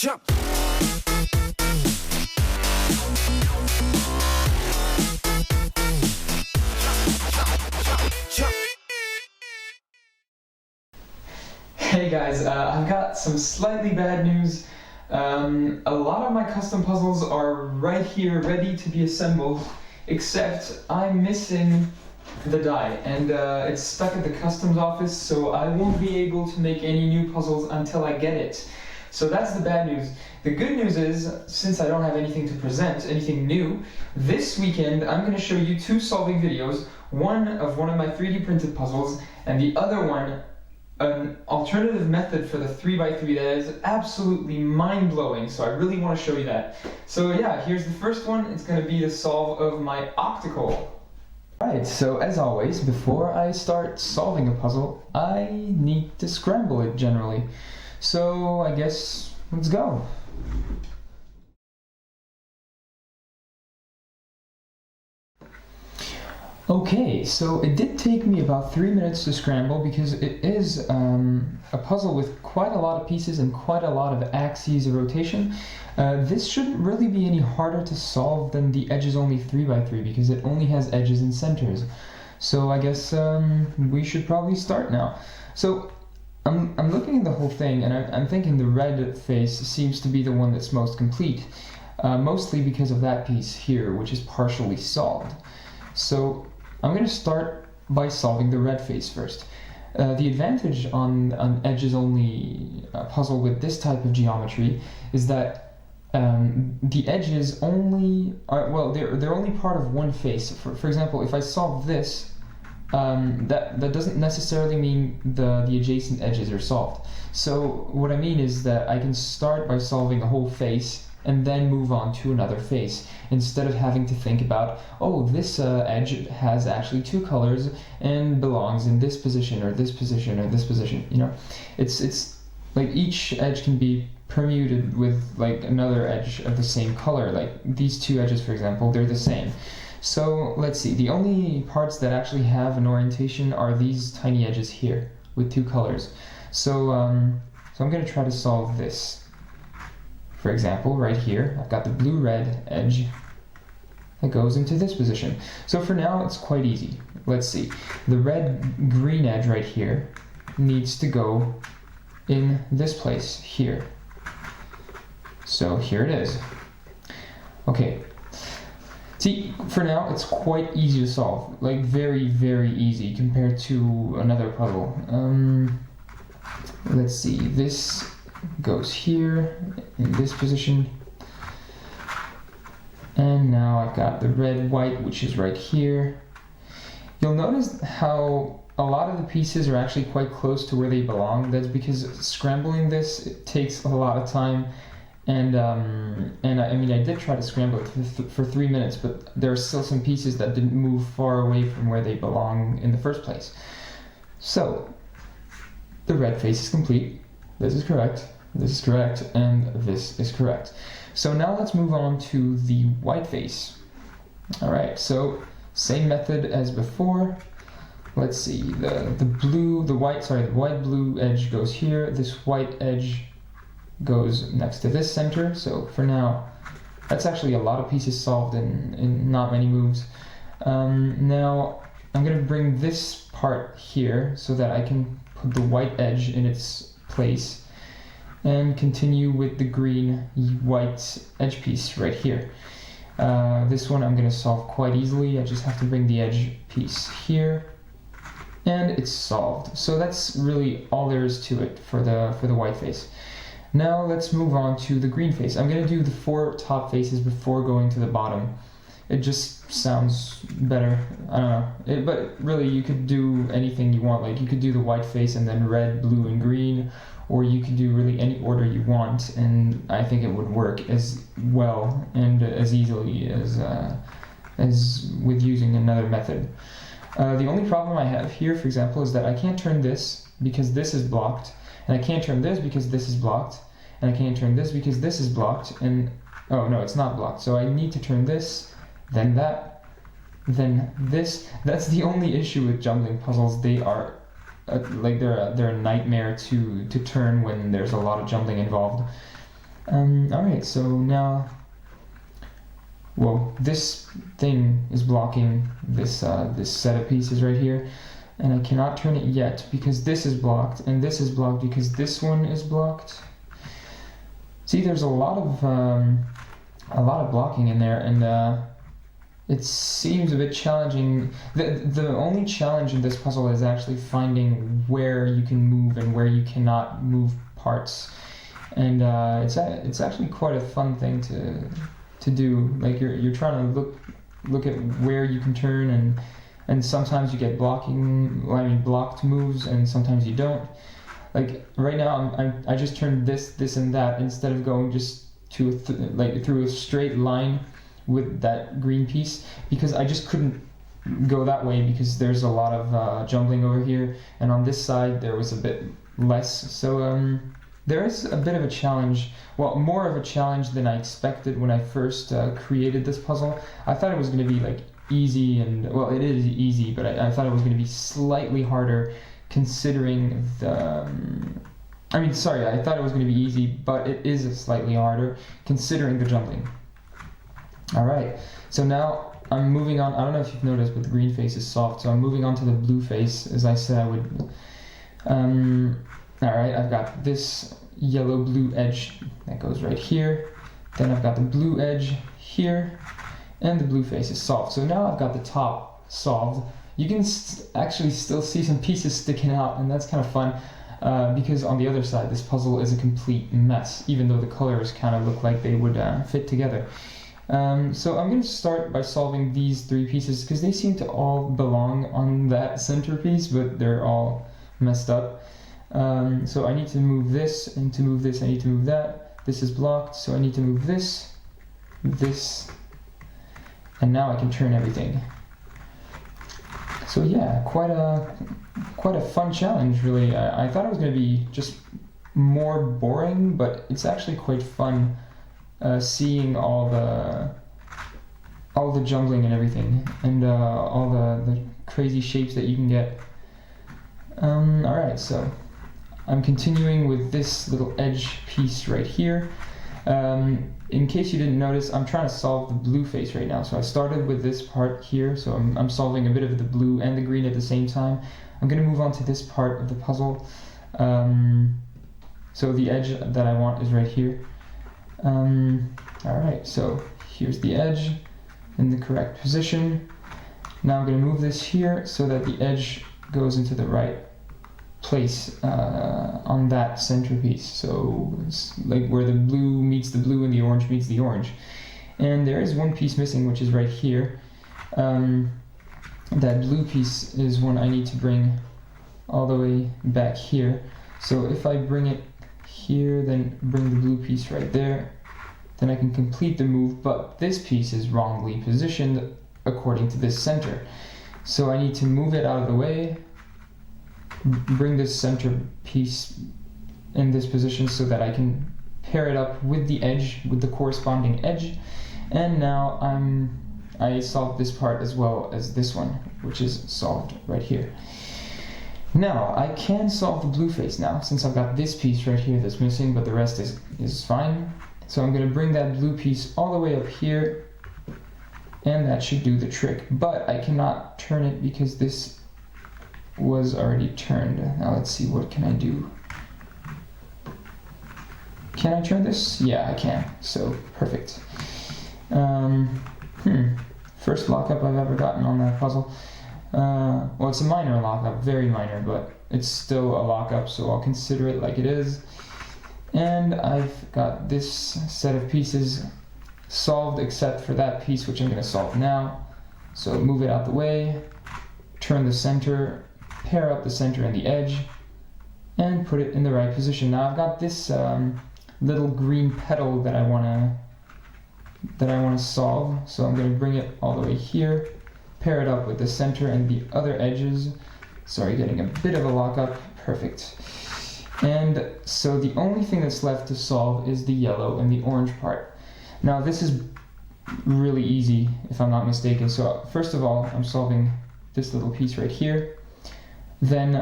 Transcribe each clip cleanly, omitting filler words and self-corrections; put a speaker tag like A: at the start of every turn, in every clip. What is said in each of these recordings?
A: jump.
B: Hey guys, I've got some slightly bad news. A lot of my custom puzzles are right here ready to be assembled, except I'm missing the die, and it's stuck at the customs office, so I won't be able to make any new puzzles until I get it. So that's the bad news. The good news is, since I don't have anything to present, anything new, this weekend I'm going to show you two solving videos, one of my 3D printed puzzles, and the other one an alternative method for the 3x3 that is absolutely mind-blowing, so I really want to show you that. So yeah, here's the first one. It's going to be the solve of my Octacle. Alright, so as always, before I start solving a puzzle, I need to scramble it generally. So I guess, let's go. Okay, so it did take me about 3 minutes to scramble because it is a puzzle with quite a lot of pieces and quite a lot of axes of rotation. This shouldn't really be any harder to solve than the edges only 3x3 because it only has edges and centers. So I guess we should probably start now. So I'm looking at the whole thing and I'm thinking the red face seems to be the one that's most complete, mostly because of that piece here, which is partially solved. So I'm going to start by solving the red face first. The advantage on an edges only puzzle with this type of geometry is that the edges only are, well, they're only part of one face. For example, if I solve this, that doesn't necessarily mean the adjacent edges are solved. So what I mean is that I can start by solving a whole face and then move on to another face, instead of having to think about, oh, this edge has actually two colors and belongs in this position or this position or this position. You know, it's like each edge can be permuted with like another edge of the same color. Like these two edges, for example, they're the same. So let's see, the only parts that actually have an orientation are these tiny edges here with two colors. So I'm going to try to solve this. For example, right here, I've got the blue-red edge that goes into this position. So for now, it's quite easy. Let's see. The red-green edge right here needs to go in this place, here. So here it is. Okay. See, for now, it's quite easy to solve. Like, very, very easy compared to another puzzle. Let's see. This goes here in this position, and now I've got the red-white, which is right here. You'll notice how a lot of the pieces are actually quite close to where they belong. That's because scrambling this, it takes a lot of time, and I mean, I did try to scramble it for 3 minutes, but there are still some pieces that didn't move far away from where they belong in the first place. So the red face is complete. This is correct, and this is correct. So now let's move on to the white face. Alright, so same method as before. Let's see, the white-blue edge goes here, this white edge goes next to this center. So for now, that's actually a lot of pieces solved in not many moves. Now I'm going to bring this part here so that I can put the white edge in its place and continue with the green-white edge piece right here. This one I'm going to solve quite easily. I just have to bring the edge piece here, and it's solved. So that's really all there is to it for the white face. Now let's move on to the green face. I'm going to do the 4 top faces before going to the bottom. It just sounds better. I don't know. But really, you could do anything you want. Like, you could do the white face and then red, blue, and green, or you could do really any order you want, and I think it would work as well and as easily as with using another method. The only problem I have here, for example, is that I can't turn this because this is blocked, and I can't turn this because this is blocked, and I can't turn this because this is blocked, and oh no, it's not blocked. So I need to turn this, then that, then this. That's the only issue with jumbling puzzles. They are they're a nightmare to turn when there's a lot of jumbling involved. Alright, so now, well, this thing is blocking this this set of pieces right here, and I cannot turn it yet because this is blocked, and this is blocked because this one is blocked. See, there's a lot of blocking in there, and it seems a bit challenging. The only challenge in this puzzle is actually finding where you can move and where you cannot move parts, and it's actually quite a fun thing to do. Like you're trying to look at where you can turn, and sometimes you get blocked moves, and sometimes you don't. Like right now, I just turned this and that instead of going just to through a straight line with that green piece, because I just couldn't go that way because there's a lot of jumbling over here, and on this side there was a bit less. So there is a bit of a challenge. Well, more of a challenge than I expected when I first created this puzzle. I thought it was going to be like easy, and well, it is easy, but I thought it was going to be slightly harder considering the I thought it was going to be easy, but it is slightly harder considering the jumbling. Alright, so now I'm moving on. I don't know if you've noticed, but the green face is soft, so I'm moving on to the blue face, as I said I would. Alright, I've got this yellow-blue edge that goes right here. Then I've got the blue edge here, and the blue face is soft. So now I've got the top solved. You can actually still see some pieces sticking out, and that's kind of fun, because on the other side this puzzle is a complete mess, even though the colors kind of look like they would fit together. So I'm going to start by solving these three pieces because they seem to all belong on that centerpiece, but they're all messed up. So I need to move this, and to move this I need to move that. This is blocked, so I need to move this, and now I can turn everything. So yeah, quite a fun challenge, really. I thought it was going to be just more boring, but it's actually quite fun seeing all the jumbling and everything, and all the crazy shapes that you can get. Alright, so I'm continuing with this little edge piece right here. In case you didn't notice, I'm trying to solve the blue face right now. So I started with this part here, so I'm solving a bit of the blue and the green at the same time. I'm going to move on to this part of the puzzle. So the edge that I want is right here. Alright, so here's the edge in the correct position. Now I'm going to move this here so that the edge goes into the right place on that centerpiece. So it's like where the blue meets the blue and the orange meets the orange. And there is one piece missing, which is right here. That blue piece is one I need to bring all the way back here. So if I bring it here, then bring the blue piece right there, then I can complete the move, but this piece is wrongly positioned according to this center. So I need to move it out of the way, bring this center piece in this position so that I can pair it up with the edge, with the corresponding edge, and now I solved this part as well as this one, which is solved right here. Now, I can solve the blue face now, since I've got this piece right here that's missing, but the rest is fine. So I'm going to bring that blue piece all the way up here, and that should do the trick. But I cannot turn it because this was already turned. Now let's see, what can I do? Can I turn this? Yeah, I can. So, perfect. First lockup I've ever gotten on that puzzle. Well, it's a minor lockup, very minor, but it's still a lockup, so I'll consider it like it is. And I've got this set of pieces solved except for that piece, which I'm going to solve now. So move it out the way, turn the center, pair up the center and the edge, and put it in the right position. Now I've got this little green petal that I want to solve, so I'm going to bring it all the way here, pair it up with the center and the other edges. Sorry, getting a bit of a lockup. Perfect. And so the only thing that's left to solve is the yellow and the orange part. Now this is really easy, if I'm not mistaken. So first of all, I'm solving this little piece right here. Then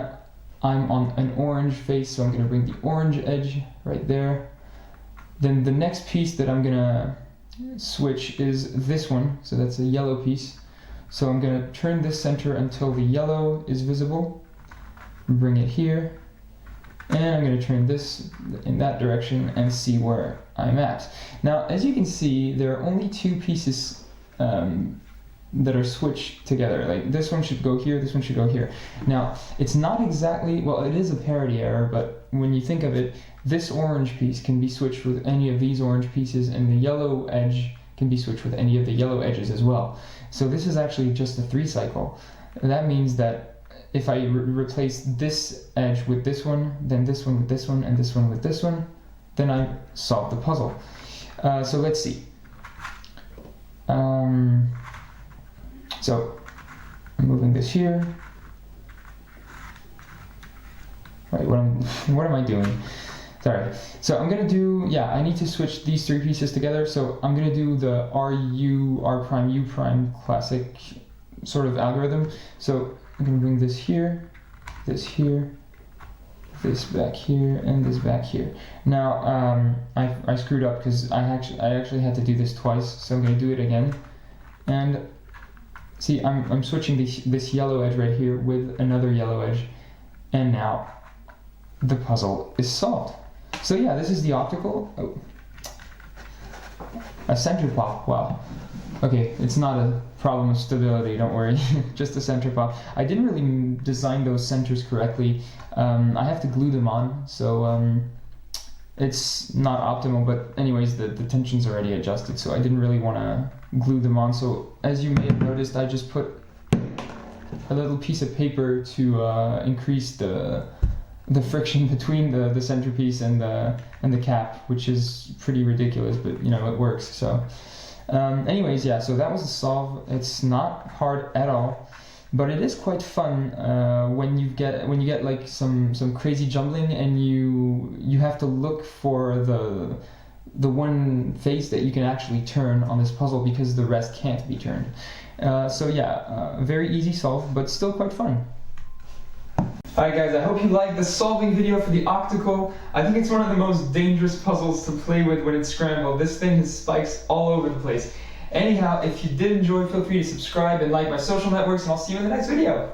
B: I'm on an orange face, so I'm going to bring the orange edge right there. Then the next piece that I'm gonna switch is this one, so that's a yellow piece. So I'm gonna turn this center until the yellow is visible, bring it here, and I'm gonna turn this in that direction and see where I'm at. Now, as you can see, there are only two pieces that are switched together. Like this one should go here, this one should go here. Now, it's not exactly, well, it is a parity error, but when you think of it, this orange piece can be switched with any of these orange pieces, and the yellow edge can be switched with any of the yellow edges as well. So this is actually just a 3 cycle. And that means that if I replace this edge with this one, then this one with this one, and this one with this one, then I solved the puzzle. So let's see. So I'm moving this here. Right, what am I doing? Sorry. So I'm gonna do, yeah, I need to switch these 3 pieces together. So I'm gonna do the RU, R prime, U prime classic sort of algorithm. So I'm gonna bring this here, this back here, and this back here. Now I screwed up because I actually had to do this twice. So I'm gonna do it again, and see I'm switching this yellow edge right here with another yellow edge, and now the puzzle is solved. So yeah, this is the Octacle. Oh. A center pop, wow. Okay, it's not a problem of stability, don't worry, just a center pop. I didn't really design those centers correctly. I have to glue them on, so it's not optimal, but anyways, the tension's already adjusted, so I didn't really want to glue them on. So as you may have noticed, I just put a little piece of paper to increase the friction between the centerpiece and the cap, which is pretty ridiculous, but you know, it works. So anyways, yeah, so that was the solve. It's not hard at all, but it is quite fun when you get like some crazy jumbling, and you have to look for the one face that you can actually turn on this puzzle, because the rest can't be turned. So yeah, very easy solve, but still quite fun. Alright guys, I hope you liked the solving video for the Octacle. I think it's one of the most dangerous puzzles to play with when it's scrambled. This thing has spikes all over the place. Anyhow, if you did enjoy, feel free to subscribe and like my social networks, and I'll see you in the next video.